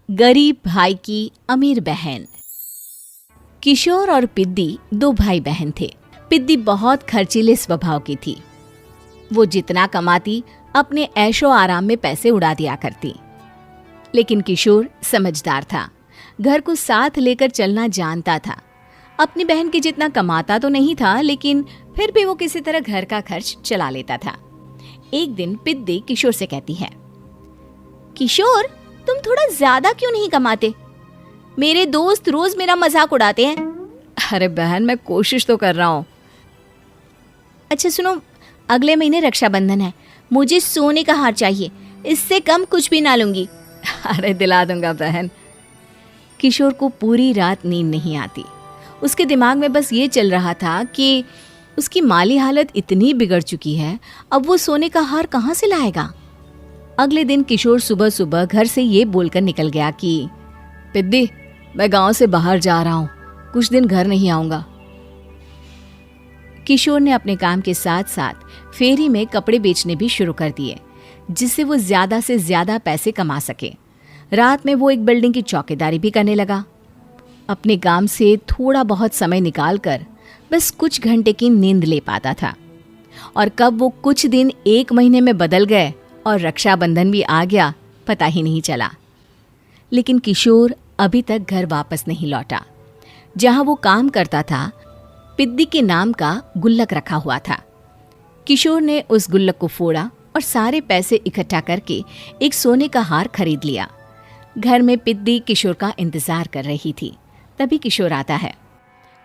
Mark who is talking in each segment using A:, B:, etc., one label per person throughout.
A: गरीब भाई की अमीर बहन। किशोर और पिद्दी दो भाई बहन थे। पिद्दी बहुत खर्चीले स्वभाव की थी। वो जितना कमाती अपने ऐशो आराम में पैसे उड़ा दिया करती। लेकिन किशोर समझदार था, घर को साथ लेकर चलना जानता था। अपनी बहन के जितना कमाता तो नहीं था, लेकिन फिर भी वो किसी तरह घर का खर्च चला लेता था। एक दिन पिद्दी किशोर से कहती है, किशोर, तुम थोड़ा ज्यादा क्यों नहीं कमाते? मेरे दोस्त रोज मेरा मजाक उड़ाते हैं।
B: अरे बहन, मैं कोशिश तो कर रहा हूँ।
A: अच्छा सुनो, अगले महीने रक्षाबंधन है, मुझे सोने का हार चाहिए, इससे कम कुछ भी ना लूंगी।
B: अरे दिला दूंगा बहन।
A: किशोर को पूरी रात नींद नहीं आती। उसके दिमाग में बस ये चल रहा था कि उसकी माली हालत इतनी बिगड़ चुकी है, अब वो सोने का हार कहाँ से लाएगा। अगले दिन किशोर सुबह सुबह घर से ये बोलकर निकल गया कि
B: पिद्दी, मैं गांव से बाहर जा रहा हूँ, कुछ दिन घर नहीं आऊंगा।
A: किशोर ने अपने काम के साथ साथ फेरी में कपड़े बेचने भी शुरू कर दिए, जिससे वो ज्यादा से ज्यादा पैसे कमा सके। रात में वो एक बिल्डिंग की चौकीदारी भी करने लगा। अपने काम से थोड़ा बहुत समय निकालकर बस कुछ घंटे की नींद ले पाता था। और कब वो कुछ दिन एक महीने में बदल गए और रक्षाबंधन भी आ गया, पता ही नहीं चला। लेकिन किशोर अभी तक घर वापस नहीं लौटा। जहां वो काम करता था, पिद्दी के नाम का गुल्लक रखा हुआ था। किशोर ने उस गुल्लक को फोड़ा और सारे पैसे इकट्ठा करके एक सोने का हार खरीद लिया। घर में पिद्दी किशोर का इंतजार कर रही थी। तभी किशोर आता है।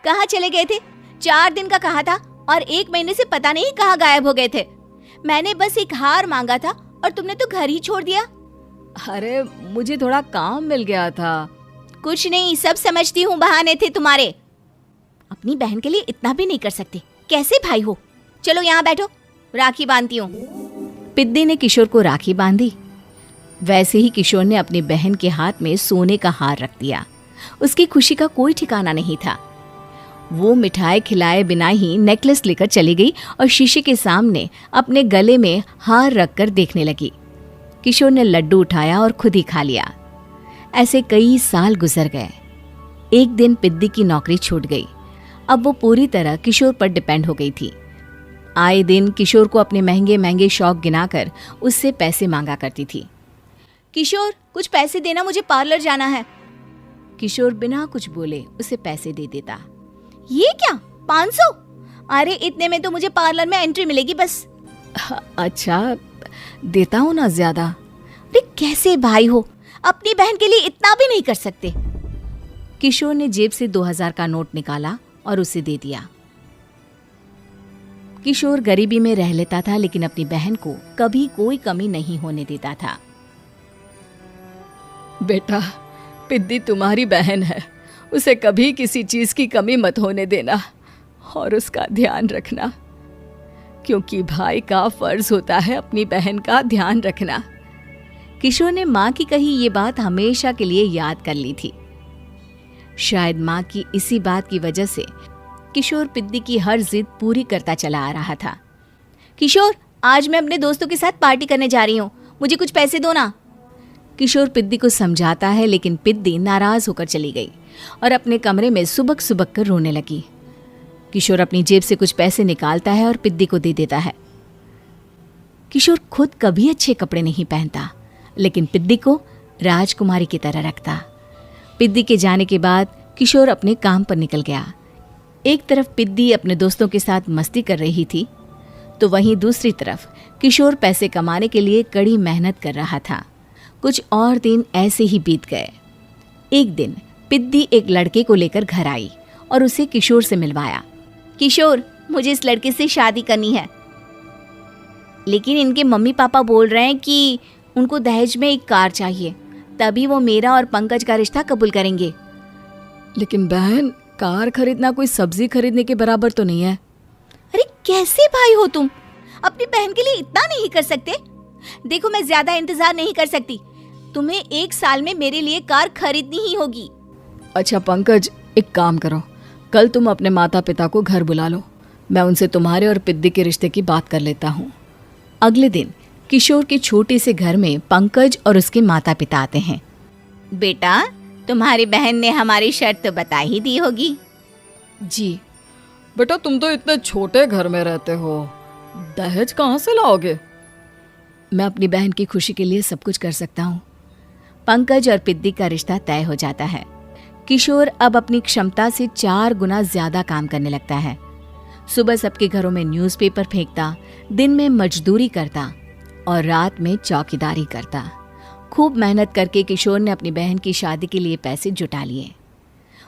A: कहाँ चले गए थे? 4 दिन का कहा था और 1 महीने से पता नहीं कहाँ गायब हो गए थे। मैंने बस एक हार मांगा था और तुमने तो घर ही छोड़ दिया।
B: अरे मुझे थोड़ा काम मिल गया था।
A: कुछ नहीं, सब समझती हूँ, बहाने थे तुम्हारे। अपनी बहन के लिए इतना भी नहीं कर सकते, कैसे भाई हो? चलो यहाँ बैठो, राखी बांधती हूँ। पिद्दी ने किशोर को राखी बांधी। वैसे ही किशोर ने अपनी बहन के हाथ में सोने का हार रख दिया। उसकी खुशी का कोई ठिकाना नहीं था। वो मिठाई खिलाए बिना ही नेकलेस लेकर चली गई और शीशे के सामने अपने गले में हार रखकर देखने लगी। किशोर ने लड्डू उठाया और खुद ही खा लिया। ऐसे कई साल गुजर गए। एक दिन पिद्दी की नौकरी छूट गई। अब वो पूरी तरह किशोर पर डिपेंड हो गई थी। आए दिन किशोर को अपने महंगे महंगे शौक गिनाकर उससे पैसे मांगा करती थी। किशोर, कुछ पैसे देना, मुझे पार्लर जाना है। किशोर बिना कुछ बोले उसे पैसे दे देता। ये क्या, 500? अरे इतने में तो मुझे पार्लर में एंट्री मिलेगी बस।
B: अच्छा, देता हूँ ना ज्यादा।
A: अरे कैसे भाई हो, अपनी बहन के लिए इतना भी नहीं कर सकते। किशोर ने जेब से 2000 का नोट निकाला और उसे दे दिया। किशोर गरीबी में रह लेता था, लेकिन अपनी बहन को कभी कोई कमी नहीं होने देता था।
B: बेटा, पिद्दी तुम्हारी बहन है, उसे कभी किसी चीज की कमी मत होने देना और उसका ध्यान रखना, क्योंकि भाई का फर्ज होता है अपनी बहन का ध्यान रखना।
A: किशोर ने माँ की कही ये बात हमेशा के लिए याद कर ली थी। शायद माँ की इसी बात की वजह से किशोर पिद्दी की हर जिद पूरी करता चला आ रहा था। किशोर, आज मैं अपने दोस्तों के साथ पार्टी करने जा रही हूँ, मुझे कुछ पैसे दो ना। किशोर पिद्दी को समझाता है, लेकिन पिद्दी नाराज होकर चली गई और अपने कमरे में सुबक सुबक कर रोने लगी। किशोर अपनी जेब से कुछ पैसे निकालता है और पिद्दी को दे देता है। किशोर खुद कभी अच्छे कपड़े नहीं पहनता, लेकिन पिद्दी को राजकुमारी की तरह रखता। पिद्दी के जाने के बाद किशोर अपने काम पर निकल गया। एक तरफ पिद्दी अपने दोस्तों के साथ मस्ती कर रही थी, तो वहीं दूसरी तरफ किशोर पैसे कमाने के लिए कड़ी मेहनत कर रहा था। कुछ और दिन ऐसे ही बीत गए। एक दिन पिद्दी एक लड़के को लेकर घर आई और उसे किशोर से मिलवाया। किशोर, मुझे इस लड़के से शादी करनी है, लेकिन इनके मम्मी पापा बोल रहे हैं कि उनको दहेज में एक कार चाहिए, तभी वो मेरा और पंकज का रिश्ता कबूल करेंगे।
B: लेकिन बहन, कार खरीदना कोई सब्जी खरीदने के बराबर तो नहीं है।
A: अरे कैसे भाई हो तुम, अपनी बहन के लिए इतना नहीं कर सकते? देखो, मैं ज्यादा इंतजार नहीं कर सकती, तुम्हें 1 साल में मेरे लिए कार खरीदनी ही होगी।
B: अच्छा पंकज, एक काम करो, कल तुम अपने माता पिता को घर बुला लो, मैं उनसे तुम्हारे और पिद्दी के रिश्ते की बात कर लेता हूँ।
A: अगले दिन किशोर के छोटे से घर में पंकज और उसके माता पिता आते हैं। बेटा, तुम्हारी बहन ने हमारी शर्त तो बता ही दी होगी।
B: जी। बेटा, तुम तो इतने छोटे घर में रहते हो, दहेज कहाँ से लाओगे? मैं अपनी बहन की खुशी के लिए सब कुछ कर सकता हूँ।
A: पंकज और पिद्दी का रिश्ता तय हो जाता है। किशोर अब अपनी क्षमता से 4 गुना ज्यादा काम करने लगता है। सुबह सबके घरों में न्यूज़पेपर फेंकता, दिन में मजदूरी करता और रात में चौकीदारी करता। खूब मेहनत करके किशोर ने अपनी बहन की शादी के लिए पैसे जुटा लिए।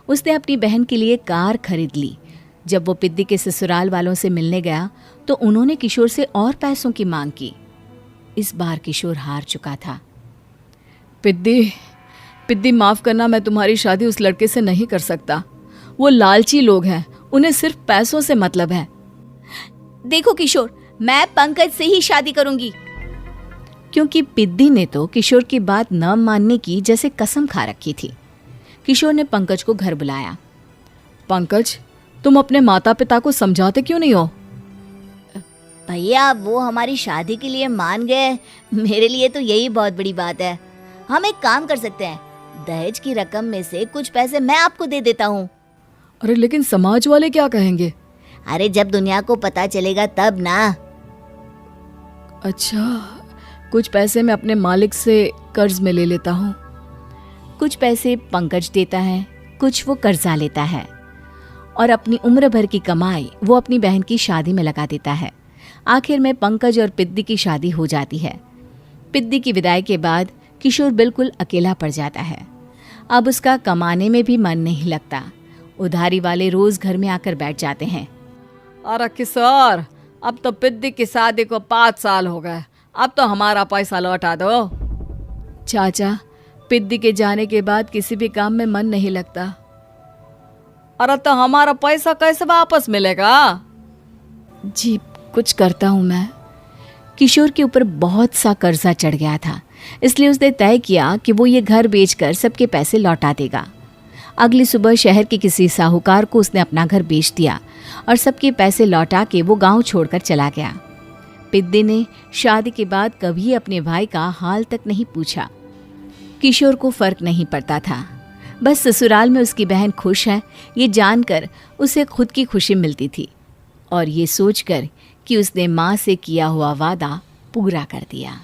A: उसने अपनी बहन के लिए कार खरीद ली। जब वो पिद्दी के ससुराल वालों से मिलने गया तो उन्होंने किशोर से और पैसों की मांग की। इस बार किशोर हार चुका था।
B: पिद्दी माफ करना, मैं तुम्हारी शादी उस लड़के से नहीं कर सकता। वो लालची लोग हैं, उन्हें सिर्फ पैसों से मतलब है।
A: देखो किशोर, मैं पंकज से ही शादी करूंगी। क्योंकि पिद्दी ने तो किशोर की बात न मानने की जैसे कसम खा रखी थी। किशोर ने पंकज को घर बुलाया।
B: पंकज, तुम अपने माता पिता को समझाते क्यों नहीं हो?
A: भैया, वो हमारी शादी के लिए मान गए, मेरे लिए तो यही बहुत बड़ी बात है। हम एक काम कर सकते हैं, दहेज की रकम में से कुछ पैसे मैं आपको दे देता हूँ।
B: अरे लेकिन समाज वाले क्या कहेंगे?
A: अरे जब दुनिया को पता चलेगा तब ना।
B: अच्छा, कुछ पैसे मैं अपने मालिक से कर्ज में ले लेता हूँ।
A: कुछ पैसे पंकज देता है, कुछ वो कर्जा लेता है और अपनी उम्र भर की कमाई वो अपनी बहन की शादी में लगा देता है। आखिर में पंकज और पिद्दी की शादी हो जाती है। पिद्दी की विदाई के बाद किशोर बिल्कुल अकेला पड़ जाता है। अब उसका कमाने में भी मन नहीं लगता। उधारी वाले रोज घर में आकर बैठ जाते हैं।
B: अरे किशोर, अब तो पिद्दी की शादी को 5 साल हो गए, अब तो हमारा पैसा लौटा दो। चाचा, पिद्दी के जाने के बाद किसी भी काम में मन नहीं लगता। अरे तो हमारा पैसा कैसे वापस मिलेगा?
A: जी, कुछ करता हूँ मैं। किशोर के ऊपर बहुत सा कर्जा चढ़ गया था, इसलिए उसने तय किया कि वो ये घर बेचकर सबके पैसे लौटा देगा। अगली सुबह शहर के किसी साहूकार को उसने अपना घर बेच दिया और सबके पैसे लौटा के वो गांव छोड़कर चला गया। पिद्दी ने शादी के बाद कभी अपने भाई का हाल तक नहीं पूछा। किशोर को फर्क नहीं पड़ता था, बस ससुराल में उसकी बहन खुश है ये जानकर उसे खुद की खुशी मिलती थी और ये सोचकर कि उसने माँ से किया हुआ वादा पूरा कर दिया।